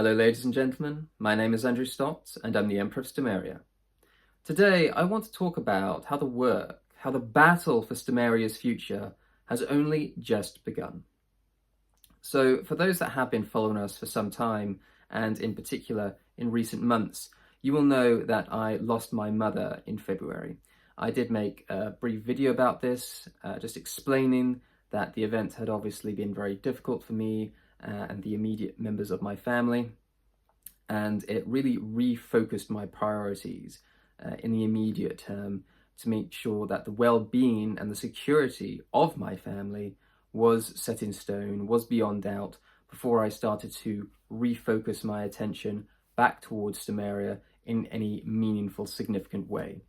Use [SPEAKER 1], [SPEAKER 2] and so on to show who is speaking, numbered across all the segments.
[SPEAKER 1] Hello ladies and gentlemen, my name is Andrew Stott and I'm the Emperor of Stomaria. Today I want to talk about how the battle for Stomaria's future has only just begun. So for those that have been following us for some time, and in particular in recent months, you will know that I lost my mother in February. I did make a brief video about this, just explaining that the event had obviously been very difficult for me and the immediate members of my family, and it really refocused my priorities in the immediate term to make sure that the well-being and the security of my family was set in stone, was beyond doubt, before I started to refocus my attention back towards Stomaria in any meaningful, significant way.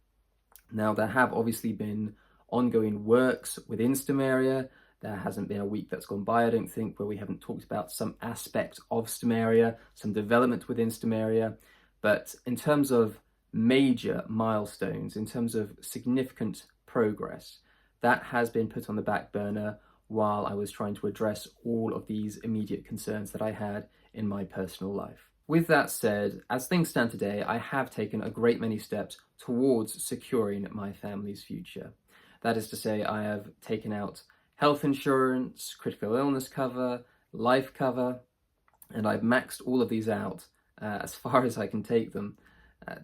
[SPEAKER 1] Now, there have obviously been ongoing works within Stomaria. There hasn't been a week that's gone by, I don't think, where we haven't talked about some aspect of Stomaria, some development within Stomaria. But in terms of major milestones, in terms of significant progress, that has been put on the back burner while I was trying to address all of these immediate concerns that I had in my personal life. With that said, as things stand today, I have taken a great many steps towards securing my family's future. That is to say, I have taken out health insurance, critical illness cover, life cover, and I've maxed all of these out as far as I can take them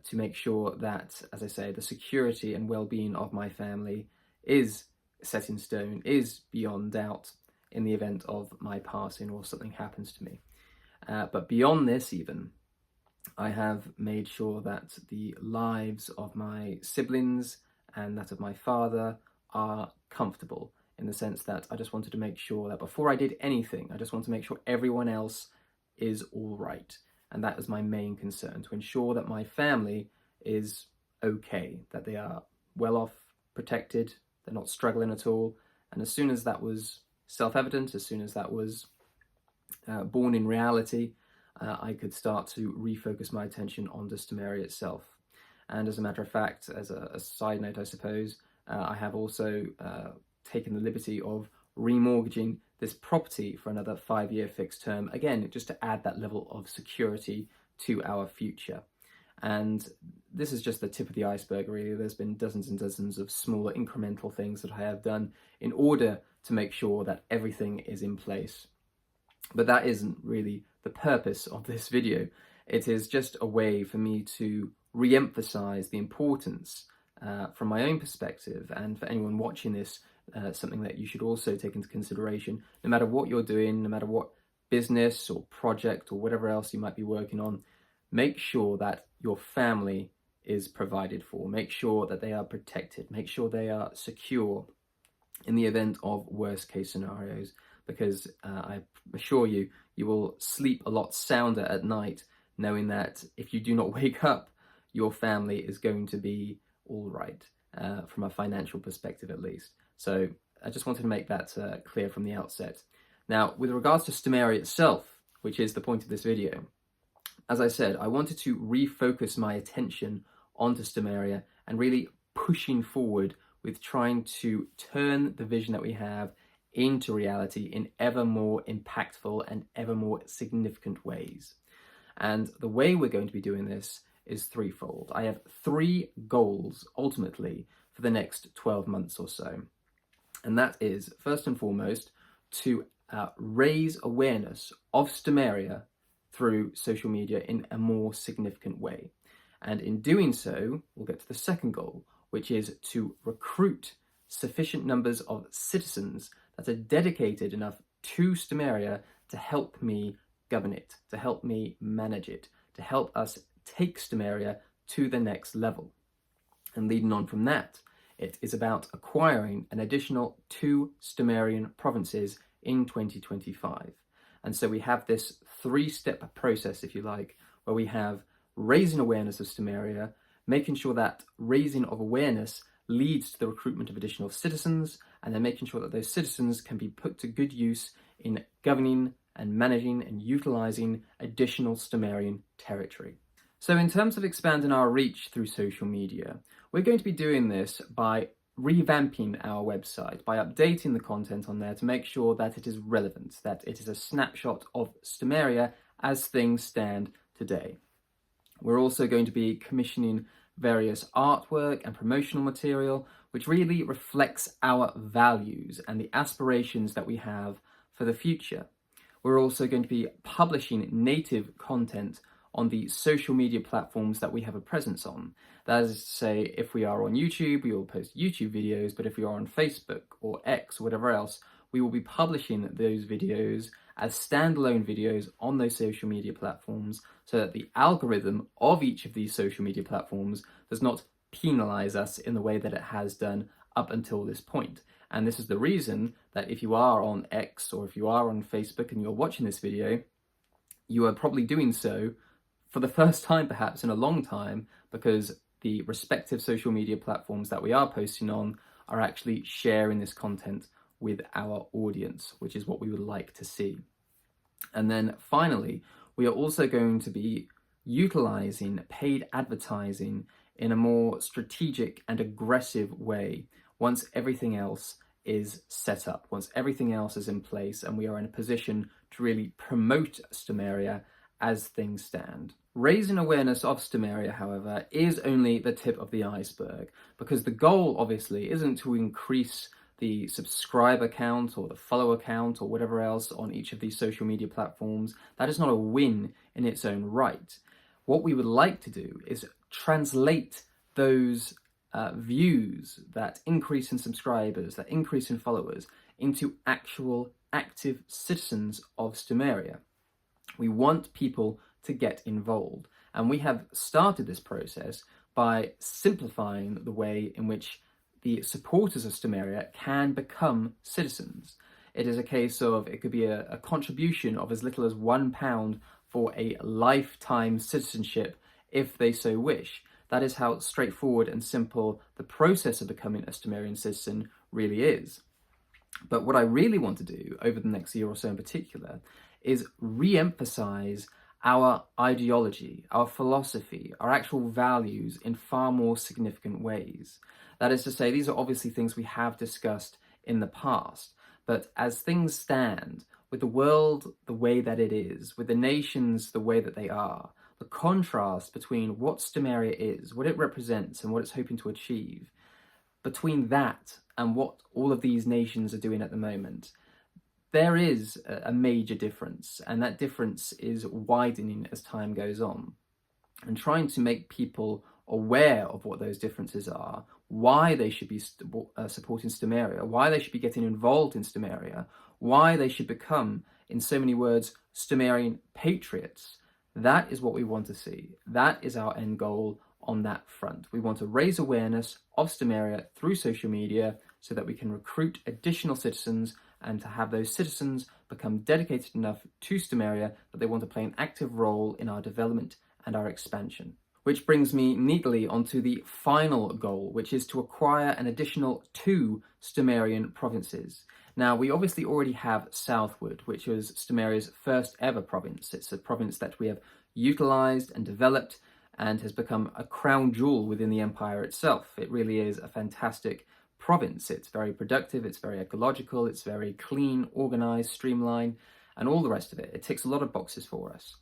[SPEAKER 1] to make sure that, as I say, the security and well-being of my family is set in stone, is beyond doubt in the event of my passing or something happens to me. But beyond this even, I have made sure that the lives of my siblings and that of my father are comfortable, in the sense that I just wanted to make sure that before I did anything, I just want to make sure everyone else is all right. And that was my main concern, to ensure that my family is okay, that they are well off, protected, they're not struggling at all. And as soon as that was self-evident, as soon as that was born in reality, I could start to refocus my attention on Stomaria itself. And as a matter of fact, as a side note, I suppose, I have also taken the liberty of remortgaging this property for another 5-year fixed term, again, just to add that level of security to our future. And this is just the tip of the iceberg, really. There's been dozens and dozens of smaller incremental things that I have done in order to make sure that everything is in place. But that isn't really the purpose of this video. It is just a way for me to re-emphasize the importance from my own perspective, and for anyone watching this, something that you should also take into consideration. No matter what you're doing, no matter what business or project or whatever else you might be working on, make sure that your family is provided for. Make sure that they are protected. Make sure they are secure in the event of worst case scenarios, because I assure you, you will sleep a lot sounder at night knowing that if you do not wake up, your family is going to be all right, from a financial perspective at least. So I just wanted to make that clear from the outset. Now, with regards to Stomaria itself, which is the point of this video, as I said, I wanted to refocus my attention onto Stomaria and really pushing forward with trying to turn the vision that we have into reality in ever more impactful and ever more significant ways. And the way we're going to be doing this is threefold. I have 3 goals, ultimately, for the next 12 months or so. And that is, first and foremost, to raise awareness of Stomaria through social media in a more significant way. And in doing so, we'll get to the second goal, which is to recruit sufficient numbers of citizens that are dedicated enough to Stomaria to help me govern it, to help me manage it, to help us take Stomaria to the next level. And leading on from that, it is about acquiring an additional 2 Stomarian provinces in 2025. And so we have this 3-step process, if you like, where we have raising awareness of Stomaria, making sure that raising of awareness leads to the recruitment of additional citizens, and then making sure that those citizens can be put to good use in governing and managing and utilizing additional Stomarian territory. So in terms of expanding our reach through social media, we're going to be doing this by revamping our website, by updating the content on there to make sure that it is relevant, that it is a snapshot of Stomaria as things stand today. We're also going to be commissioning various artwork and promotional material, which really reflects our values and the aspirations that we have for the future. We're also going to be publishing native content on the social media platforms that we have a presence on. That is to say, if we are on YouTube, we will post YouTube videos, but if we are on Facebook or X or whatever else, we will be publishing those videos as standalone videos on those social media platforms so that the algorithm of each of these social media platforms does not penalize us in the way that it has done up until this point. And this is the reason that if you are on X or if you are on Facebook and you're watching this video, you are probably doing so for the first time perhaps in a long time, because the respective social media platforms that we are posting on are actually sharing this content with our audience, which is what we would like to see. And then finally, we are also going to be utilizing paid advertising in a more strategic and aggressive way once everything else is set up, once everything else is in place and we are in a position to really promote Stomaria as things stand. Raising awareness of Stomaria, however, is only the tip of the iceberg, because the goal obviously isn't to increase the subscriber count or the follower count or whatever else on each of these social media platforms. That is not a win in its own right. What we would like to do is translate those views, that increase in subscribers, that increase in followers, into actual active citizens of Stomaria. We want people to get involved, and we have started this process by simplifying the way in which the supporters of Stomaria can become citizens. It is a case of, it could be a contribution of as little as £1 for a lifetime citizenship if they so wish. That is how straightforward and simple the process of becoming a Stomarian citizen really is. But what I really want to do over the next year or so in particular is re-emphasize our ideology, our philosophy, our actual values in far more significant ways. That is to say, these are obviously things we have discussed in the past, but as things stand, with the world the way that it is, with the nations the way that they are, the contrast between what Stomaria is, what it represents, and what it's hoping to achieve, between that and what all of these nations are doing at the moment, there is a major difference, and that difference is widening as time goes on. And trying to make people aware of what those differences are, why they should be supporting Stomaria, why they should be getting involved in Stomaria, why they should become, in so many words, Stomarian patriots. That is what we want to see. That is our end goal on that front. We want to raise awareness of Stomaria through social media so that we can recruit additional citizens and to have those citizens become dedicated enough to Stomaria that they want to play an active role in our development and our expansion. Which brings me neatly onto the final goal, which is to acquire an additional 2 Stomarian provinces. Now, we obviously already have Southward, which was Stomaria's first ever province. It's a province that we have utilized and developed and has become a crown jewel within the empire itself. It really is a fantastic province. It's very productive, it's very ecological, it's very clean, organized, streamlined, and all the rest of it. It ticks a lot of boxes for us.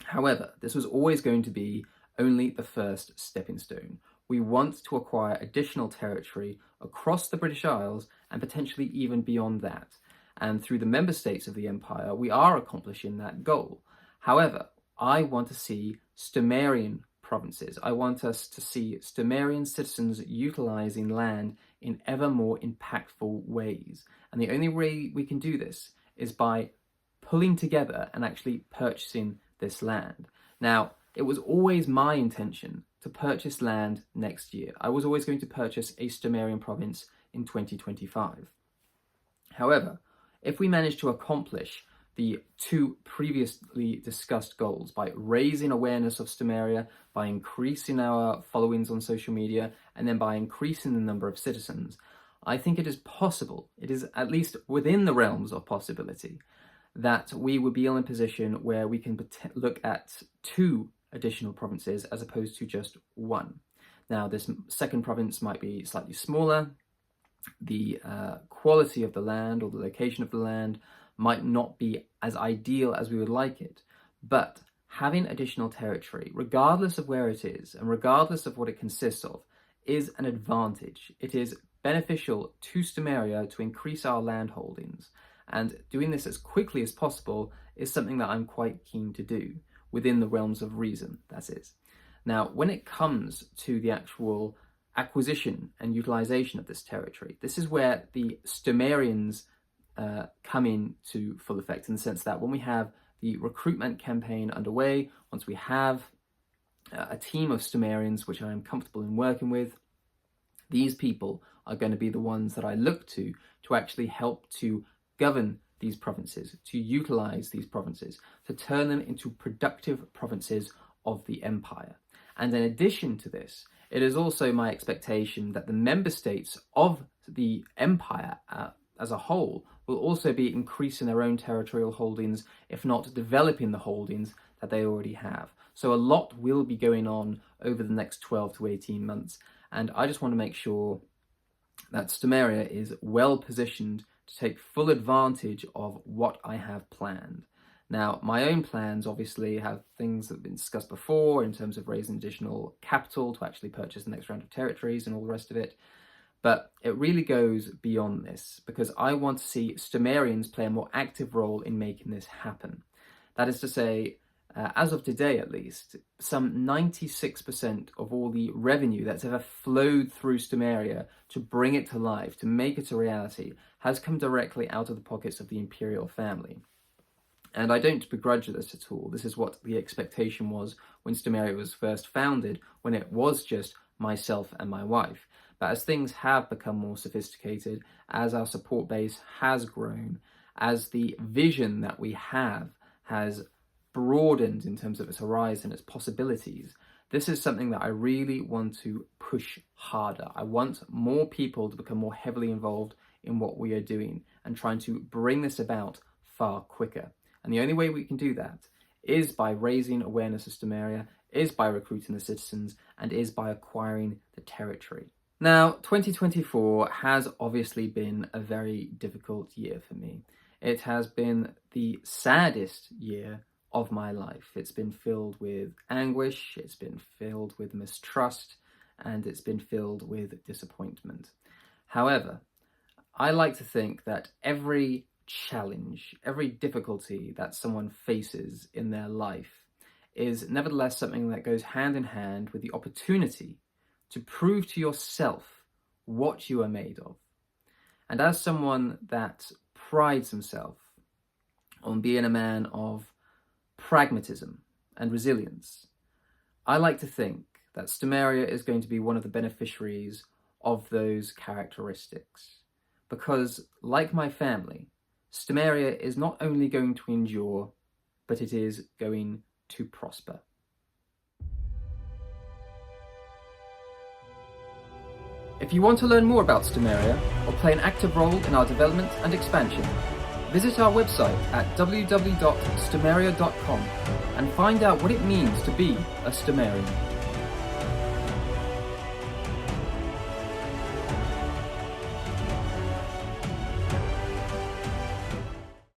[SPEAKER 1] However, this was always going to be only the first stepping stone. We want to acquire additional territory across the British Isles and potentially even beyond that. And through the member states of the empire, we are accomplishing that goal. However, I want to see Stomarian provinces. I want us to see Stomarian citizens utilizing land in ever more impactful ways. And the only way we can do this is by pulling together and actually purchasing this land. Now, it was always my intention to purchase land next year. I was always going to purchase a Stomarian province in 2025. However, if we manage to accomplish the 2 previously discussed goals by raising awareness of Stomaria, by increasing our followings on social media, and then by increasing the number of citizens, I think it is possible, it is at least within the realms of possibility, that we would be in a position where we can look at 2 additional provinces as opposed to just 1. Now, this second province might be slightly smaller. The quality of the land or the location of the land might not be as ideal as we would like it, But having additional territory, regardless of where it is and regardless of what it consists of, is an advantage. It is beneficial to Stomaria to increase our land holdings, and doing this as quickly as possible is something that I'm quite keen to do, within the realms of reason, that is. Now, when it comes to the actual acquisition and utilization of this territory, this is where the Stomarians come into full effect, in the sense that when we have the recruitment campaign underway, once we have a team of Stomarians which I am comfortable in working with, these people are going to be the ones that I look to actually help to govern these provinces, to utilize these provinces, to turn them into productive provinces of the empire. And in addition to this, it is also my expectation that the member states of the empire as a whole will also be increasing their own territorial holdings, if not developing the holdings that they already have. So a lot will be going on over the next 12 to 18 months. And I just want to make sure that Stomaria is well positioned to take full advantage of what I have planned. Now, my own plans obviously have things that have been discussed before in terms of raising additional capital to actually purchase the next round of territories and all the rest of it. But it really goes beyond this, because I want to see Stomarians play a more active role in making this happen. That is to say, as of today at least, some 96% of all the revenue that's ever flowed through Stomaria to bring it to life, to make it a reality, has come directly out of the pockets of the imperial family. And I don't begrudge this at all. This is what the expectation was when Stomaria was first founded, when it was just myself and my wife. But as things have become more sophisticated, as our support base has grown, as the vision that we have has broadened in terms of its horizon, its possibilities, this is something that I really want to push harder. I want more people to become more heavily involved in what we are doing and trying to bring this about far quicker. And the only way we can do that is by raising awareness of Stomaria, is by recruiting the citizens, and is by acquiring the territory. Now, 2024 has obviously been a very difficult year for me. It has been the saddest year of my life. It's been filled with anguish, it's been filled with mistrust, and it's been filled with disappointment. However, I like to think that every challenge, every difficulty that someone faces in their life is nevertheless something that goes hand in hand with the opportunity to prove to yourself what you are made of. And as someone that prides himself on being a man of pragmatism and resilience, I like to think that Stomaria is going to be one of the beneficiaries of those characteristics. Because, like my family, Stomaria is not only going to endure, but it is going to prosper. If you want to learn more about Stomaria or play an active role in our development and expansion, visit our website at www.stomaria.com and find out what it means to be a Stomarian.